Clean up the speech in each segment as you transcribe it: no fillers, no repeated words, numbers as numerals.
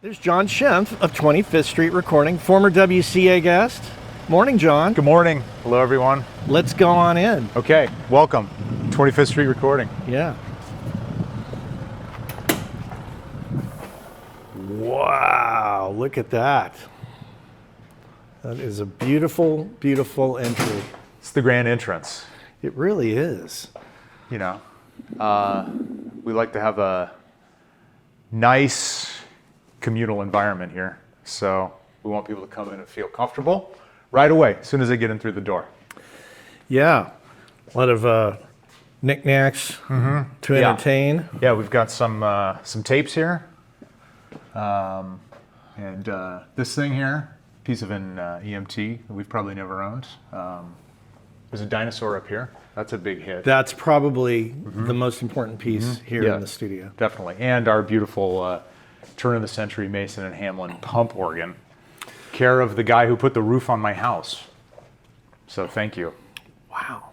There's John Schimpf of 25th Street Recording, former WCA guest. Morning, John. Good morning. Hello, everyone. Let's go on in. Okay, welcome. 25th Street Recording. Yeah. Wow, look at that. That is a beautiful, beautiful entry. It's the grand entrance. It really is. You know, we like to have a nice communal environment here. So we want people to come in and feel comfortable right away, as soon as they get in through the door. Yeah, a lot of knickknacks to entertain. Yeah, we've got some tapes here. And this thing here, piece of an EMT that we've probably never owned. There's a dinosaur up here. That's a big hit. That's probably the most important piece here in the studio. Definitely. And our beautiful turn of the century Mason and Hamlin pump organ, care of the guy who put the roof on my house. So thank you. Wow.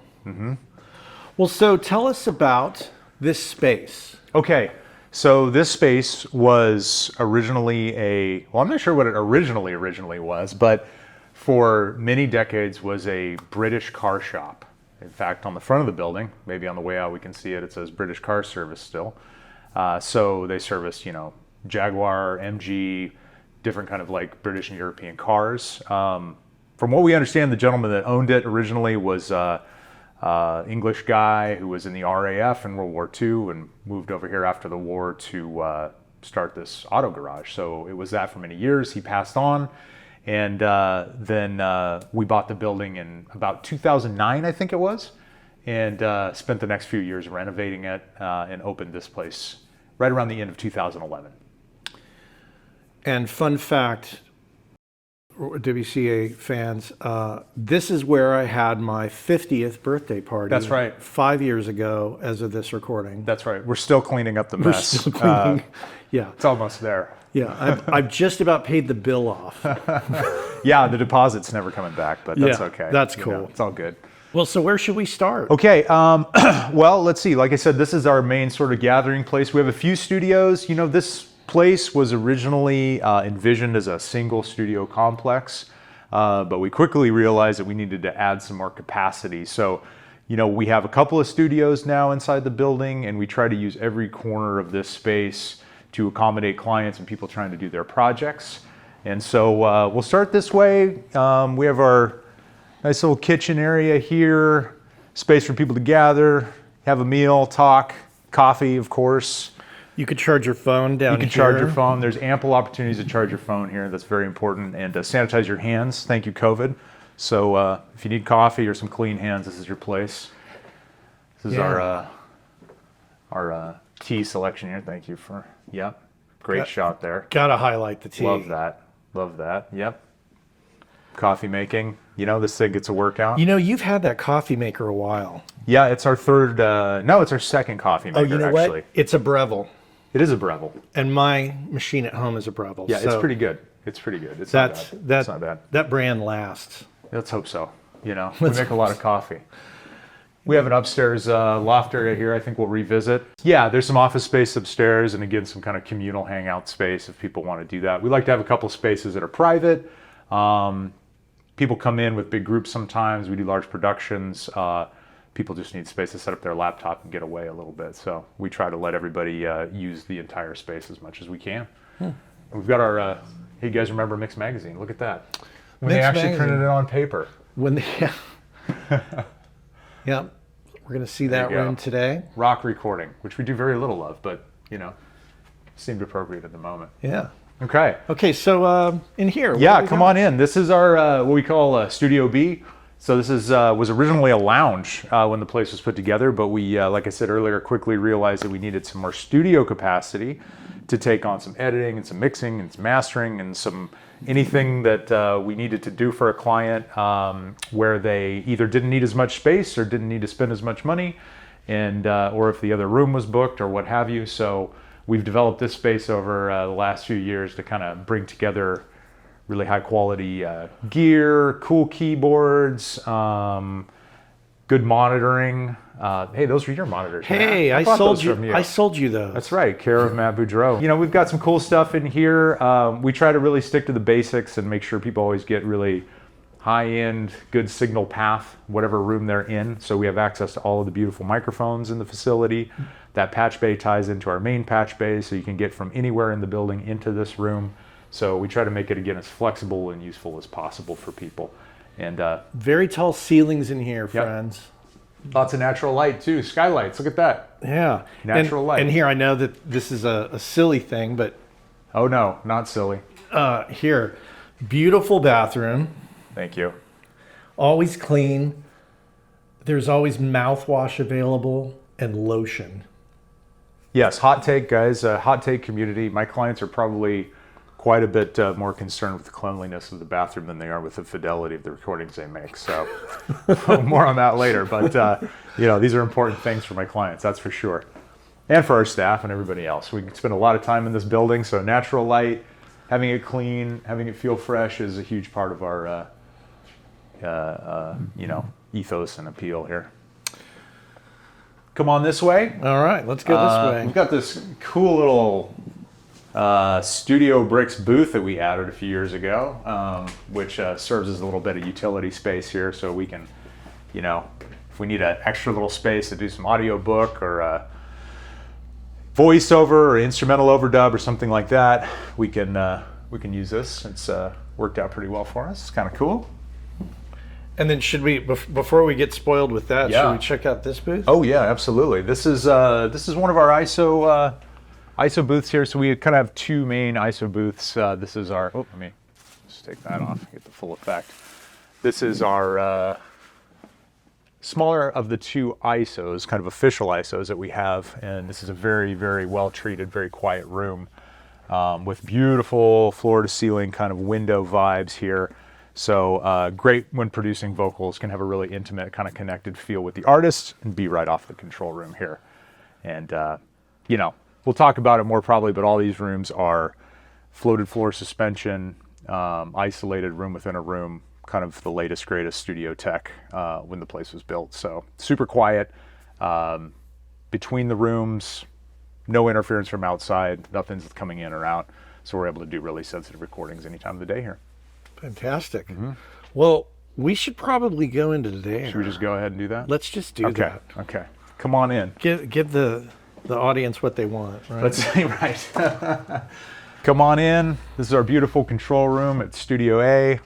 Well, so tell us about this space. Okay. So this space was originally well, I'm not sure what it originally was, but for many decades was a British car shop. In fact, on the front of the building, maybe on the way out we can see it, it says British Car Service still. So they serviced, Jaguar, MG, different kind of like British and European cars. From what we understand, the gentleman that owned it originally was English guy who was in the RAF in World War II and moved over here after the war to start this auto garage. So it was that for many years. He passed on, and then we bought the building in about 2009, I think it was, and spent the next few years renovating it and opened this place right around the end of 2011. And fun fact, WCA fans, this is where I had my 50th birthday party. That's right. 5 years ago as of this recording. That's right. We're still cleaning up the mess. We're still cleaning. Yeah. It's almost there. Yeah. I've just about paid the bill off. Yeah, the deposit's never coming back, but that's okay. That's cool. It's all good. Well, so where should we start? Okay. Well, let's see. Like I said, this is our main sort of gathering place. We have a few studios. This place was originally envisioned as a single studio complex, but we quickly realized that we needed to add some more capacity. So, we have a couple of studios now inside the building, and we try to use every corner of this space to accommodate clients and people trying to do their projects. And so we'll start this way. We have our nice little kitchen area here, space for people to gather, have a meal, talk, coffee, of course. You could charge your phone down here. You can charge your phone. There's ample opportunities to charge your phone here. That's very important. And sanitize your hands. Thank you, COVID. So if you need coffee or some clean hands, this is your place. This is our tea selection here. Thank you for, great shot there. Gotta highlight the tea. Love that. Love that. Yep. Coffee making. This thing gets a workout. You've had that coffee maker a while. Yeah, it's our third, it's our second coffee maker, Oh, you know actually. what? It's a Breville. It is a Breville. And my machine at home is a Breville. Yeah, so it's pretty good. It's pretty good. It's not bad. It's not bad. That brand lasts. Let's hope so. We make a lot of coffee. We have an upstairs loft area here I think we'll revisit. Yeah, there's some office space upstairs, and again, some kind of communal hangout space if people want to do that. We like to have a couple spaces that are private. People come in with big groups sometimes. We do large productions. People just need space to set up their laptop and get away a little bit. So we try to let everybody use the entire space as much as we can. We've got our, hey, you guys remember Mix Magazine? Look at that. When they actually printed it on paper. Yeah. We're going to see that room today. Rock recording, which we do very little of, but, seemed appropriate at the moment. Yeah. Okay, so in here. Yeah, come on in. This is our, what we call Studio B. So this is was originally a lounge when the place was put together, but we, like I said earlier, quickly realized that we needed some more studio capacity to take on some editing and some mixing and some mastering and some anything that we needed to do for a client where they either didn't need as much space or didn't need to spend as much money, and or if the other room was booked or what have you. So we've developed this space over the last few years to kind of bring together really high quality gear, cool keyboards, good monitoring. Hey, those are your monitors. Hey, man. I bought sold those you. from you. I sold you those. That's right, care of Matt Boudreau. You know, we've got some cool stuff in here. We try to really stick to the basics and make sure people always get really high-end, good signal path, whatever room they're in. So we have access to all of the beautiful microphones in the facility. That patch bay ties into our main patch bay, so you can get from anywhere in the building into this room. So we try to make it, again, as flexible and useful as possible for people. And very tall ceilings in here, friends. lots of natural light too. Skylights, look at that. Yeah. Natural light. And here, I know that this is a silly thing, but Oh no, not silly. here, beautiful bathroom, Thank you. always clean. There's always mouthwash available and lotion. Yes, hot take, guys. Hot take community. My clients are probably quite a bit more concerned with the cleanliness of the bathroom than they are with the fidelity of the recordings they make. So more on that later. But you know, these are important things for my clients, that's for sure, and for our staff and everybody else. We spend a lot of time in this building, so natural light, having it clean, having it feel fresh is a huge part of our you know, ethos and appeal here. Come on this way. All right, let's go this way. We've got this cool little Studio Bricks booth that we added a few years ago, which serves as a little bit of utility space here, so we can, you know, if we need an extra little space to do some audio book or voiceover or instrumental overdub or something like that, we can use this. It's worked out pretty well for us. It's kind of cool. And then should we, before we get spoiled with that, Yeah. should we check out this booth? Oh yeah, absolutely. This is one of our ISO booths here. So we kind of have two main ISO booths. This is our. Oh, let me just take that off. Get the full effect. This is our smaller of the two ISOs, kind of official ISOs that we have, and this is a very, very well treated, very quiet room with beautiful floor to ceiling kind of window vibes here. So great when producing vocals, can have a really intimate, kind of connected feel with the artist and be right off the control room here. And, you know, we'll talk about it more probably, but all these rooms are floated floor suspension, isolated room within a room, kind of the latest, greatest studio tech when the place was built. So super quiet. Between the rooms, no interference from outside, nothing's coming in or out. So we're able to do really sensitive recordings any time of the day here. Fantastic. Mm-hmm. Well, we should probably go into there. Should we just go ahead and do that? Let's just do that. Okay. Come on in. Give the audience what they want, right? Let's see, right. Come on in. This is our beautiful control room at Studio A.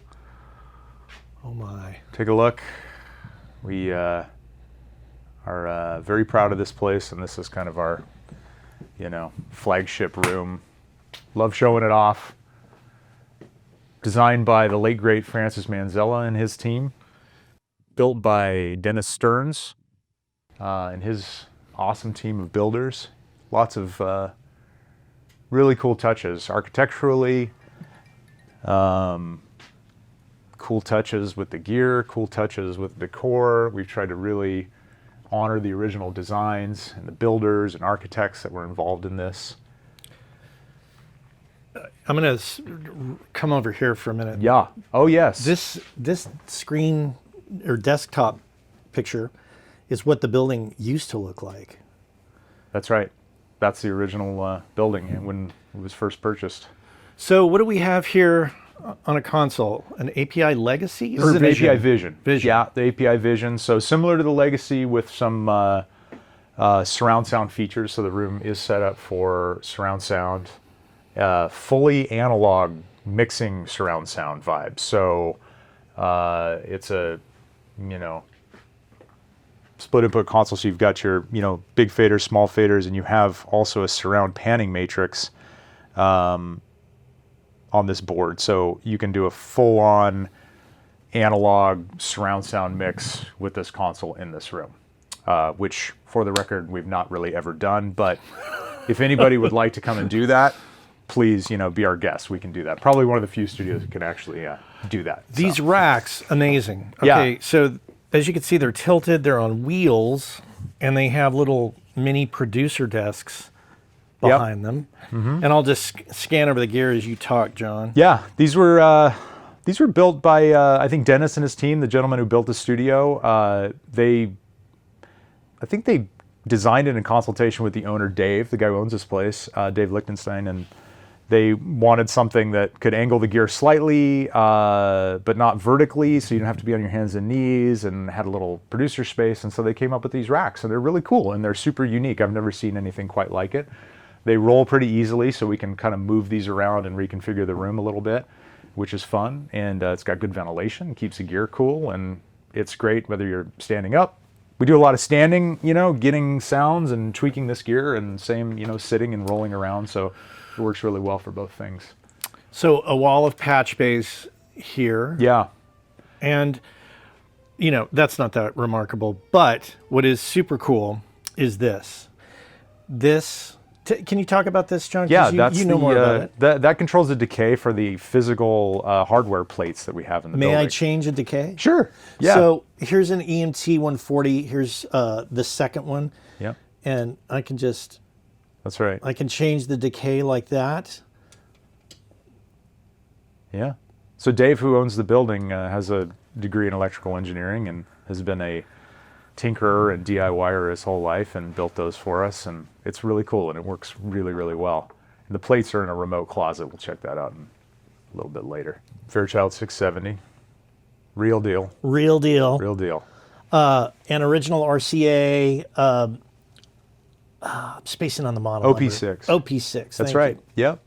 Oh my. Take a look. We are very proud of this place, and this is kind of our, you know, flagship room. Love showing it off. Designed by the late, great Francis Manzella and his team. Built by Dennis Stearns and his awesome team of builders. Lots of really cool touches. Architecturally, cool touches with the gear, cool touches with decor. We've tried to really honor the original designs and the builders and architects that were involved in this. I'm going to come over here for a minute. Yeah. Oh, yes. This screen or desktop picture is what the building used to look like. That's right. That's the original building when it was first purchased. So what do we have here on a console? An API Legacy? This is an API Vision. Vision. Yeah, the API Vision. So similar to the Legacy with some surround sound features. So the room is set up for surround sound. Fully analog mixing surround sound vibes. So it's a, you know, split input console. So you've got your, you know, big faders, small faders, and you have also a surround panning matrix on this board. So you can do a full on analog surround sound mix with this console in this room, which for the record, we've not really ever done. But if anybody would like to come and do that, please, you know, be our guest. We can do that. Probably one of the few studios that can actually do that. These racks, amazing. Okay, Yeah. so as you can see, they're tilted, they're on wheels, and they have little mini producer desks behind them. Mm-hmm. And I'll just scan over the gear as you talk, John. Yeah, these were These were built by, I think, Dennis and his team, the gentleman who built the studio. I think they designed it in consultation with the owner, Dave, the guy who owns this place, Dave Lichtenstein, and they wanted something that could angle the gear slightly, but not vertically, so you don't have to be on your hands and knees, and had a little producer space, and so they came up with these racks, and they're really cool, and they're super unique. I've never seen anything quite like it. They roll pretty easily, so we can kind of move these around and reconfigure the room a little bit, which is fun, and it's got good ventilation, keeps the gear cool, and it's great whether you're standing up. We do a lot of standing, getting sounds and tweaking this gear, and same, sitting and rolling around, so it works really well for both things. So a wall of patch bays here. Yeah. And, that's not that remarkable. But what is super cool is this. Can you talk about this, John? 'Cause Yeah, you know more about it. That controls the decay for the physical hardware plates that we have in the building. May I change a decay? Sure. Yeah. So here's an EMT 140. Here's the second one. Yep. And I can That's right. I can change the decay like that. Yeah. So Dave, who owns the building, has a degree in electrical engineering and has been a tinkerer and DIYer his whole life and built those for us. And it's really cool, and it works really, really well. And the plates are in a remote closet. We'll check that out a little bit later. Fairchild 670. Real deal. Real deal. Real deal. An original RCA. I'm spacing on the model. OP6. OP6. That's right. Yep.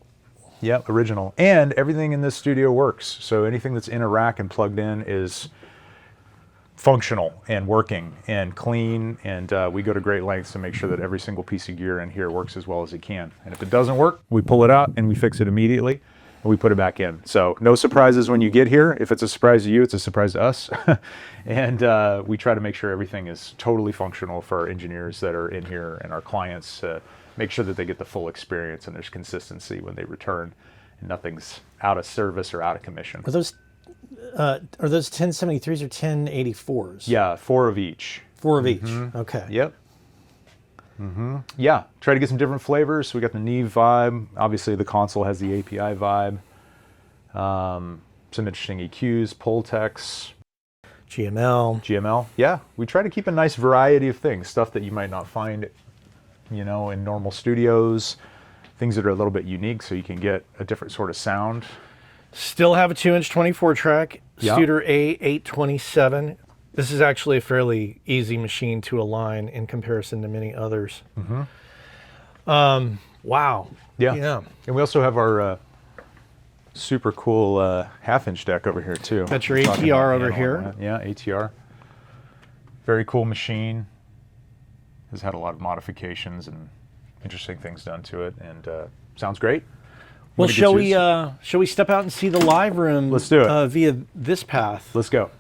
Yep. Original. And everything in this studio works. So anything that's in a rack and plugged in is functional and working and clean. And we go to great lengths to make sure that every single piece of gear in here works as well as it can. And if it doesn't work, we pull it out and we fix it immediately. And we put it back in. So no surprises when you get here. If it's a surprise to you, it's a surprise to us. And we try to make sure everything is totally functional for our engineers that are in here and our clients to make sure that they get the full experience and there's consistency when they return and nothing's out of service or out of commission. Are those 1073s or 1084s? Yeah, 4 of each. 4 of each. Okay. Yep. Yeah, try to get some different flavors. We got the Neve vibe. Obviously, the console has the API vibe. Some interesting EQs, Pultex, GML. Yeah, we try to keep a nice variety of things, stuff that you might not find, in normal studios, things that are a little bit unique, so you can get a different sort of sound. Still have a 2-inch 24-track Yeah. Studer A827. This is actually a fairly easy machine to align in comparison to many others. Wow. Yeah. And we also have our super cool half-inch deck over here, too. That's your Talking ATR about over that. here. Yeah, ATR. Very cool machine. Has had a lot of modifications and interesting things done to it, and sounds great. Well, shall we step out and see the live room? Let's do it. Via this path. Let's go.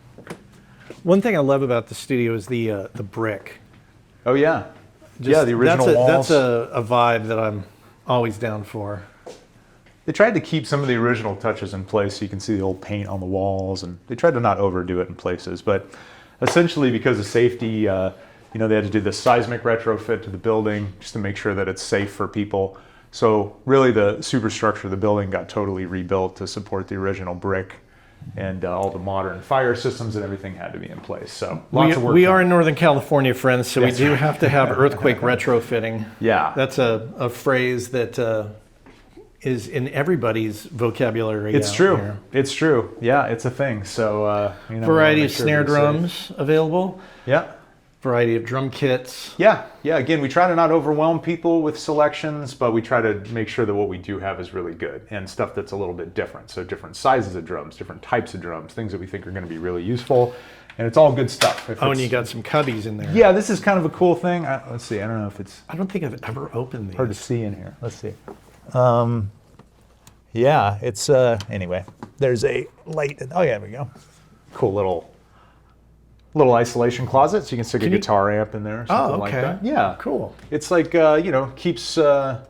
One thing I love about the studio is the brick. Oh, yeah. Yeah, the original walls. That's a vibe that I'm always down for. They tried to keep some of the original touches in place so you can see the old paint on the walls, and they tried to not overdo it in places. But essentially, because of safety, they had to do this seismic retrofit to the building just to make sure that it's safe for people. So really, the superstructure of the building got totally rebuilt to support the original brick, and all the modern fire systems and everything had to be in place. So lots of work. We are in Northern California, friends, so we do have to have earthquake retrofitting. Yeah. That's a phrase that is in everybody's vocabulary. It's out true. here. It's true. Yeah, it's a thing. So variety of snare drums available. Yeah. Variety of drum kits. Yeah. Again, we try to not overwhelm people with selections, but we try to make sure that what we do have is really good and stuff that's a little bit different. So different sizes of drums, different types of drums, things that we think are going to be really useful, and it's all good stuff. And you got some cubbies in there. Yeah, this is kind of a cool thing. Let's see. I don't know if it's. I don't think I've ever opened these. Hard to see in here. Let's see. Yeah, it's anyway. There's a light. Oh yeah, there we go. Cool little isolation closet, so you can stick a guitar amp in there or something like that. Yeah, cool. It's like keeps you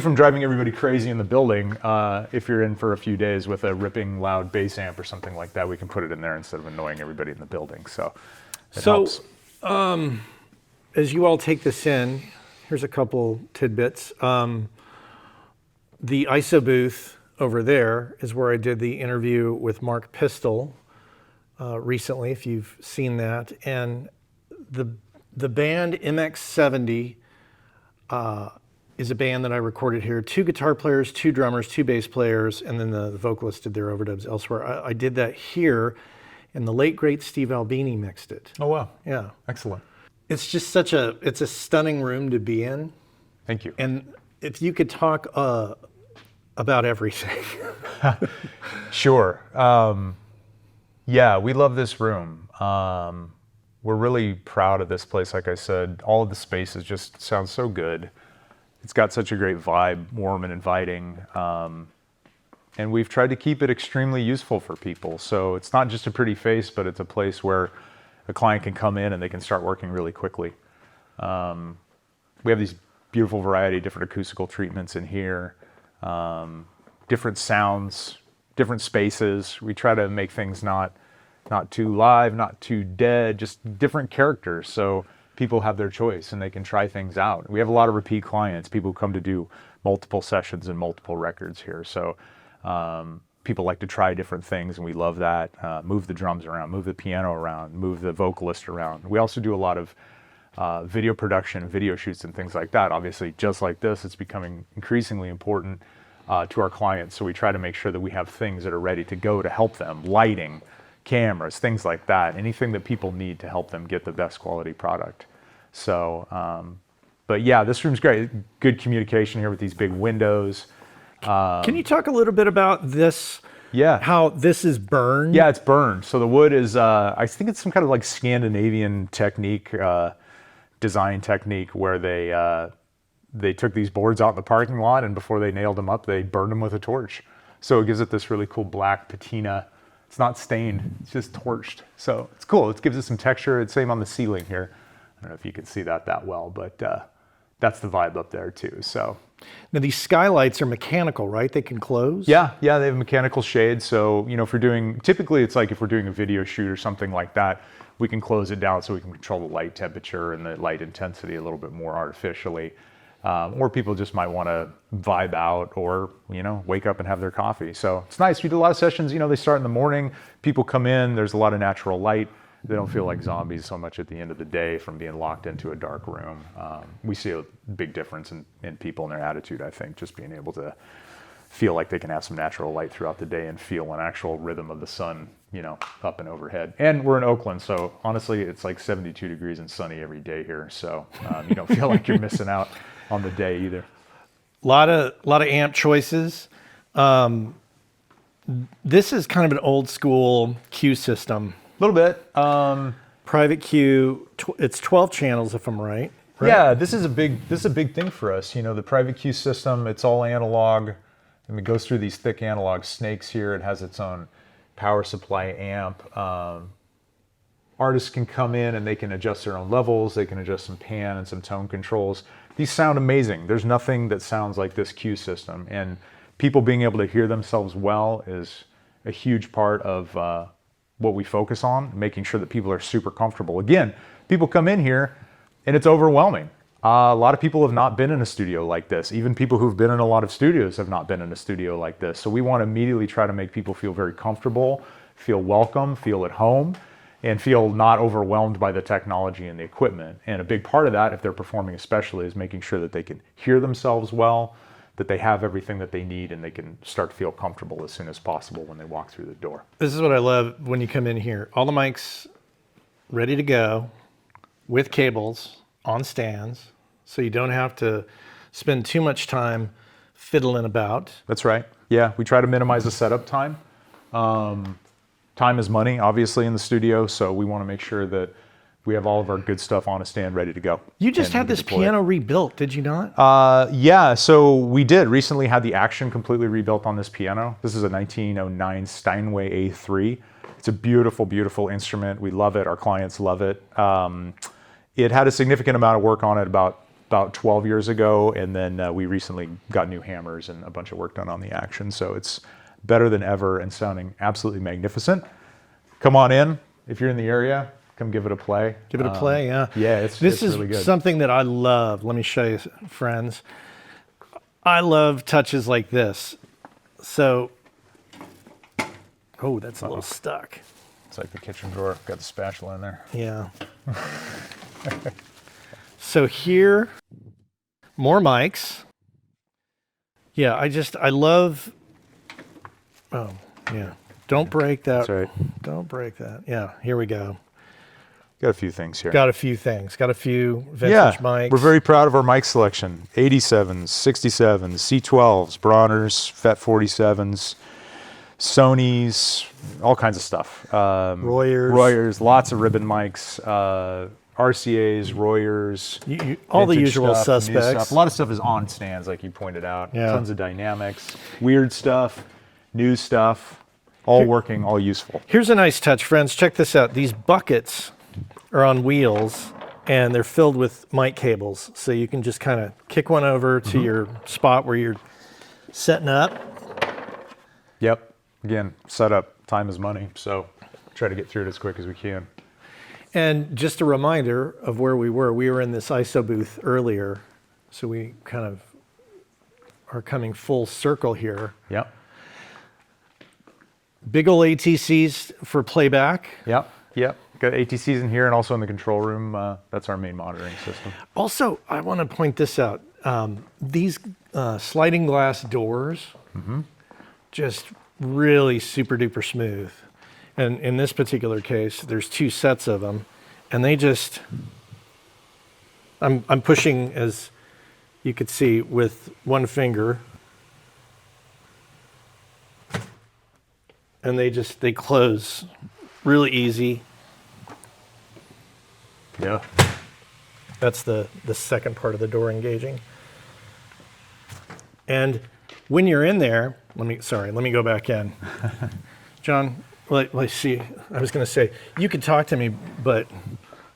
from driving everybody crazy in the building. If you're in for a few days with a ripping loud bass amp or something like that, we can put it in there instead of annoying everybody in the building. So it helps. As you all take this in, here's a couple tidbits. The ISO booth over there is where I did the interview with Mark Pistol recently, if you've seen that. And the band MX70 is a band that I recorded here. 2 guitar players, 2 drummers, 2 bass players, and then the vocalist did their overdubs elsewhere. I did that here, and the late, great Steve Albini mixed it. Oh, wow. Yeah. Excellent. It's just it's a stunning room to be in. Thank you. And if you could talk about everything. Sure. Yeah, we love this room. We're really proud of this place. Like I said, all of the spaces just sound so good. It's got such a great vibe, warm and inviting. And we've tried to keep it extremely useful for people. So it's not just a pretty face, but it's a place where a client can come in and they can start working really quickly. We have these beautiful variety of different acoustical treatments in here, different sounds, different spaces. We try to make things not too live, not too dead, just different characters. So people have their choice and they can try things out. We have a lot of repeat clients, people who come to do multiple sessions and multiple records here. So people like to try different things, and we love that. Move the drums around, move the piano around, move the vocalist around. We also do a lot of video production, video shoots and things like that. Obviously, just like this, it's becoming increasingly important to our clients. So we try to make sure that we have things that are ready to go to help them. Lighting, cameras, things like that. Anything that people need to help them get the best quality product. So, but yeah, this room's great. Good communication here with these big windows. Can you talk a little bit about this? Yeah. How this is burned? Yeah, it's burned. So the wood is, I think it's some kind of like Scandinavian technique, design technique, where they took these boards out in the parking lot, and before they nailed them up, they burned them with a torch. So it gives it this really cool black patina. It's not stained, it's just torched. So it's cool. It gives it some texture. It's same on the ceiling here. I don't know if you can see that well, but that's the vibe up there too. So now these skylights are mechanical, right? They can close? Yeah, they have mechanical shades. So, if you're typically it's like if we're doing a video shoot or something like that, we can close it down so we can control the light temperature and the light intensity a little bit more artificially. Or people just might want to vibe out or, wake up and have their coffee. So it's nice. We do a lot of sessions, they start in the morning, people come in, there's a lot of natural light. They don't feel like zombies so much at the end of the day from being locked into a dark room. We see a big difference in people and their attitude, I think, just being able to feel like they can have some natural light throughout the day and feel an actual rhythm of the sun, up and overhead. And we're in Oakland, so honestly, it's like 72 degrees and sunny every day here. So you don't feel like you're missing out on the day either. A lot of amp choices. This is kind of an old school Q system. A little bit. Private Q, it's 12 channels if I'm right. Yeah, this is a big thing for us. The private Q system, it's all analog. And it goes through these thick analog snakes here. It has its own power supply amp. Artists can come in and they can adjust their own levels. They can adjust some pan and some tone controls. These sound amazing. There's nothing that sounds like this Q system. And people being able to hear themselves well is a huge part of what we focus on, making sure that people are super comfortable. Again, people come in here and it's overwhelming. A lot of people have not been in a studio like this. Even people who've been in a lot of studios have not been in a studio like this. So we want to immediately try to make people feel very comfortable, feel welcome, feel at home, and feel not overwhelmed by the technology and the equipment. And a big part of that, if they're performing especially, is making sure that they can hear themselves well, that they have everything that they need, and they can start to feel comfortable as soon as possible when they walk through the door. This is what I love when you come in here. All the mics ready to go with cables on stands, so you don't have to spend too much time fiddling about. That's right. Yeah, we try to minimize the setup time. Time is money, obviously, in the studio, so we want to make sure that we have all of our good stuff on a stand ready to go. You just had this piano rebuilt, did you not? Yeah, so we did recently had the action completely rebuilt on this piano. This is a 1909 Steinway A3. It's a beautiful, beautiful instrument. We love it. Our clients love it. It had a significant amount of work on it about 12 years ago, and then we recently got new hammers and a bunch of work done on the action. So it's better than ever and sounding absolutely magnificent. Come on in if you're in the area. Come give it a play. Give it a play, yeah. Yeah, this is is really good. Something that I love. Let me show you, friends. I love touches like this. So, oh, that's a little stuck. It's like the kitchen drawer. Got the spatula in there. Yeah. So here, more mics. Yeah, I love, oh, yeah. Don't break that. That's right. Don't break that. Yeah, here we go. Got a few things here. Got a few things. Got a few vintage mics. We're very proud of our mic selection. 87s, 67s, C12s, Bronners, FET 47s, Sonys, all kinds of stuff. Royers, lots of ribbon mics, RCAs, Royers. All the vintage usual stuff, new suspects. stuff. A lot of stuff is on stands, like you pointed out. Yeah. Tons of dynamics, weird stuff, new stuff, all working, all useful. Here's a nice touch, friends. Check this out. These buckets are on wheels, and they're filled with mic cables. So you can just kind of kick one over to your spot where you're setting up. Yep. Again, setup, time is money, so try to get through it as quick as we can. And just a reminder of where we were. We were in this ISO booth earlier, so we kind of are coming full circle here. Yep. Big ol' ATCs for playback. Yep. Got ATCs in here and also in the control room. That's our main monitoring system. Also, I want to point this out. These sliding glass doors, just really super duper smooth. And in this particular case, there's 2 sets of them, and they just, I'm pushing, as you could see, with one finger, and they close really easy. Yeah. That's the second part of the door engaging. And when you're in there, let me go back in. John, let's see. I was going to say, you could talk to me, but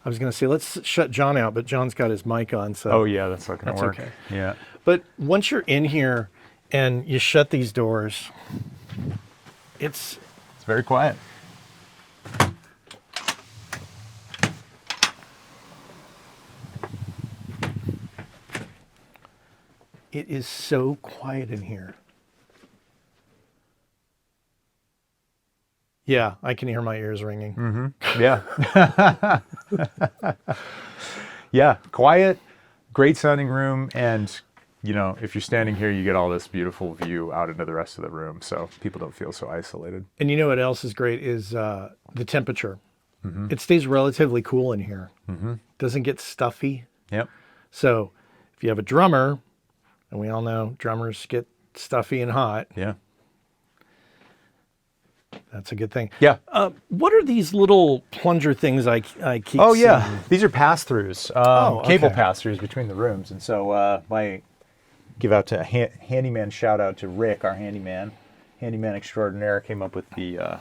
I was going to say, let's shut John out, but John's got his mic on. So. Oh, yeah, that's not going to work. Okay. Yeah. But once you're in here and you shut these doors, it's very quiet. It is so quiet in here. Yeah, I can hear my ears ringing. Mm-hmm. Yeah. Yeah, quiet, great sounding room, and if you're standing here, you get all this beautiful view out into the rest of the room, so people don't feel so isolated. And you know what else is great is the temperature. It stays relatively cool in here. Doesn't get stuffy. Yep. So if you have a drummer, and we all know drummers get stuffy and hot. Yeah. That's a good thing. Yeah. What are these little plunger things I keep Oh, seeing? yeah. These are pass-throughs, cable pass-throughs between the rooms. And so my give out to handyman shout out to Rick, our handyman extraordinaire, came up with the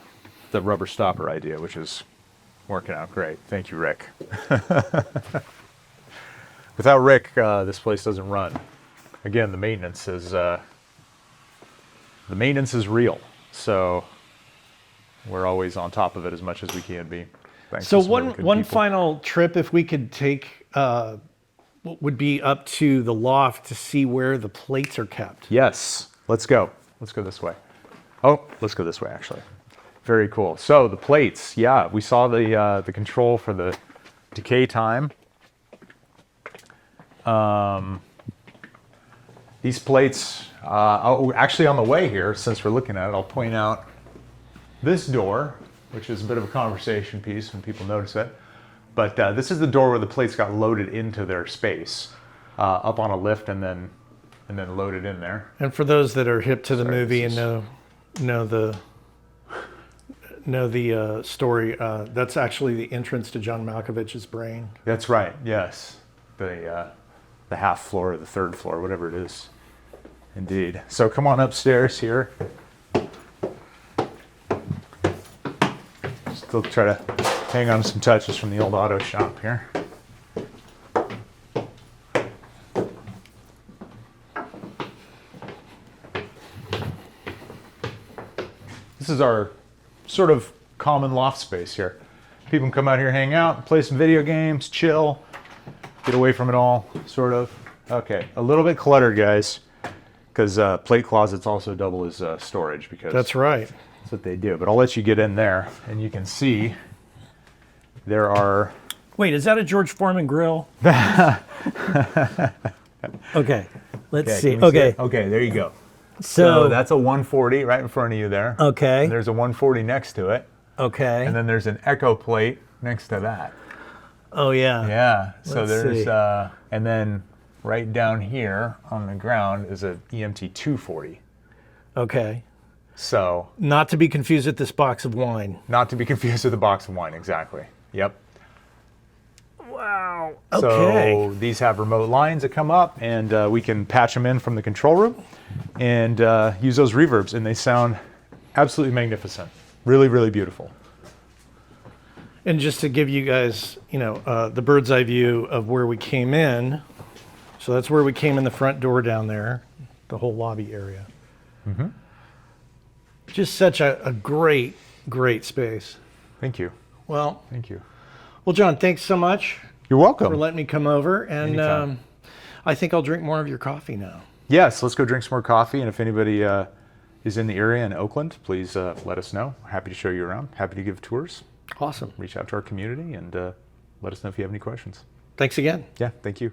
rubber stopper idea, which is working out great. Thank you, Rick. Without Rick, this place doesn't run. Again, the maintenance is real. So we're always on top of it as much as we can be. Thanks So to some really one good one people. final trip, if we could take, would be up to the loft to see where the plates are kept. Yes, let's go. Let's go this way. Oh, let's go this way, actually. Very cool. So the plates, yeah, we saw the control for the decay time. These plates, actually on the way here, since we're looking at it, I'll point out this door, which is a bit of a conversation piece when people notice it. But this is the door where the plates got loaded into their space, up on a lift and then loaded in there. And for those that are hip to the movie and know the story, that's actually the entrance to John Malkovich's brain. That's right. Yes, the half floor or the third floor, whatever it is. Indeed. So come on upstairs here. Still try to hang on to some touches from the old auto shop here. This is our sort of common loft space here. People can come out here, hang out, play some video games, chill, get away from it all, sort of. Okay, a little bit cluttered, guys. because plate closets also double as storage because That's right. that's what they do. But I'll let you get in there, and you can see there are. Wait, is that a George Foreman grill? Okay, let's see. Okay, Okay, there you go. so that's a 140 right in front of you there. okay, And there's a 140 next to it, okay. and then there's an echo plate next to that. Oh yeah. Yeah. So Let's there's see. and then right down here on the ground is a EMT 240. Okay. So Not to be confused with this box of wine. not to be confused with a box of wine. Exactly. Yep. Wow. So Okay. these have remote lines that come up, and we can patch them in from the control room and use those reverbs, and they sound absolutely magnificent. Really, really beautiful. And just to give you guys, the bird's eye view of where we came in. So that's where we came in the front door down there, the whole lobby area. Mm-hmm. Just such a great, great space. Thank you. Well, Thank you. John, thanks so much You're welcome. for letting me come over. And Anytime. I think I'll drink more of your coffee now. Yes, let's go drink some more coffee. And if anybody is in the area in Oakland, please let us know. Happy to show you around. Happy to give tours. Awesome. Reach out to our community and let us know if you have any questions. Thanks again. Yeah, thank you.